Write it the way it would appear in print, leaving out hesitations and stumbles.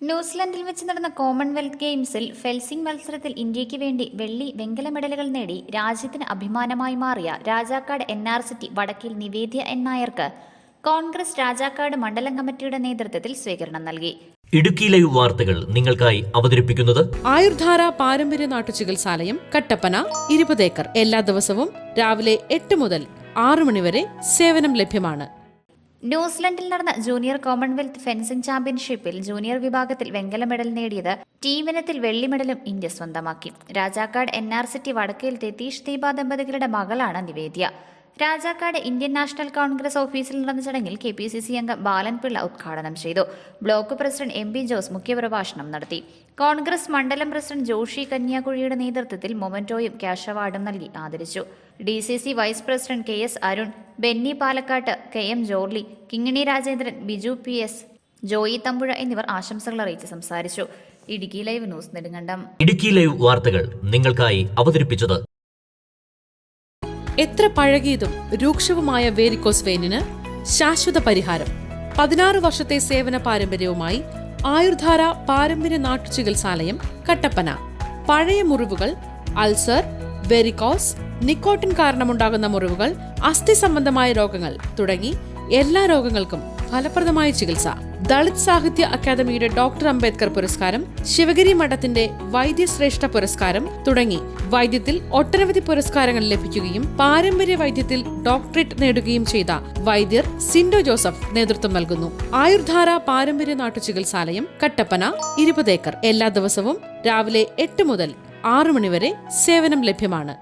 ന്യൂസിലൻഡിൽ വെച്ച് നടന്ന കോമൺവെൽത്ത് ഗെയിംസിൽ ഫെൻസിംഗ് മത്സരത്തിൽ ഇന്ത്യയ്ക്ക് വേണ്ടി വെള്ളി, വെങ്കല മെഡലുകൾ നേടി രാജ്യത്തിന് അഭിമാനമായി മാറിയ രാജാക്കാട് NR സിറ്റി വടക്കിൽ നിവേദ്യ N നായർക്ക് കോൺഗ്രസ് രാജാക്കാട് മണ്ഡലം കമ്മിറ്റിയുടെ നേതൃത്വത്തിൽ സ്വീകരണം നൽകി. ഇടുക്കി ലൈവ് വാർത്തകൾ നിങ്ങൾക്കായി അവതരിപ്പിക്കുന്നത് ആയുർധാര പാരമ്പര്യ നാട്ടുചികിത്സാലയം, കട്ടപ്പന, 20 ഏക്കർ. എല്ലാ ദിവസവും രാവിലെ 8 മുതൽ 6 മണിവരെ സേവനം ലഭ്യമാണ്. ന്യൂസിലൻഡിൽ നടന്ന ജൂനിയർ കോമൺവെൽത്ത് ഫെൻസിംഗ് ചാമ്പ്യൻഷിപ്പിൽ ജൂനിയർ വിഭാഗത്തിൽ വെങ്കല മെഡൽ നേടിയത് ടീമിനത്തിൽ വെള്ളി മെഡലും ഇന്ത്യ സ്വന്തമാക്കി. രാജാക്കാട് NR സിറ്റി വടക്കേൽ തെതീഷ് ദീപ ദമ്പതികളുടെ മകളാണ് നിവേദ്യ. രാജാക്കാട് ഇന്ത്യൻ നാഷണൽ കോൺഗ്രസ് ഓഫീസിൽ നടന്ന ചടങ്ങിൽ KPCC അംഗം ബാലൻപിള്ള ഉദ്ഘാടനം ചെയ്തു. ബ്ലോക്ക് പ്രസിഡന്റ് MP ജോസ് മുഖ്യപ്രഭാഷണം നടത്തി. കോൺഗ്രസ് മണ്ഡലം പ്രസിഡന്റ് ജോഷി കന്യാകുഴിയുടെ നേതൃത്വത്തിൽ മൊമന്റോയും ക്യാഷ് അവാർഡും നൽകി ആദരിച്ചു. DCC vice president KS Arun, Benny Palakkat, KM Jorly, Kingini Rajendran, Biju PS, Joy Thampuzha എന്നിവർ ആശംസകൾ അറിയിച്ച് സംസാരിച്ചു. Idukki live news Nedumkandam. Idukki live വാർത്തകൾ നിങ്ങൾക്കായി അവതരിപ്പിച്ചത് എത്ര പഴകിയതും രൂക്ഷവുമായ വേരിക്കോസ് വെയിനിന് ശാശ്വത പരിഹാരം. 16 വർഷത്തെ സേവന പാരമ്പര്യവുമായി ആയുർധാര പാരമ്പര്യ നാട്ടുചികിത്സാലയം, കട്ടപ്പന. പഴയ മുറിവുകൾ, അൾസർ, വെരിക്കോസ്, നിക്കോട്ടിൻ കാരണമുണ്ടാകുന്ന മുറിവുകൾ, അസ്ഥി സംബന്ധമായ രോഗങ്ങൾ തുടങ്ങി എല്ലാ രോഗങ്ങൾക്കും ഫലപ്രദമായ ചികിത്സ. ദളിത് സാഹിത്യ അക്കാദമിയുടെ ഡോക്ടർ അംബേദ്കർ പുരസ്കാരം, ശിവഗിരി മഠത്തിന്റെ വൈദ്യശ്രേഷ്ഠ പുരസ്കാരം തുടങ്ങി വൈദ്യത്തിൽ ഒട്ടനവധി പുരസ്കാരങ്ങൾ ലഭിക്കുകയും പാരമ്പര്യ വൈദ്യത്തിൽ ഡോക്ടറേറ്റ് നേടുകയും ചെയ്ത വൈദ്യർ സിൻഡോ ജോസഫ് നേതൃത്വം നൽകുന്നു. ആയുർധാര പാരമ്പര്യ നാട്ടുചികിത്സാലയം, കട്ടപ്പന, 20 ഏക്കർ. എല്ലാ ദിവസവും രാവിലെ 8 മുതൽ 6 മണിവരെ സേവനം ലഭ്യമാണ്.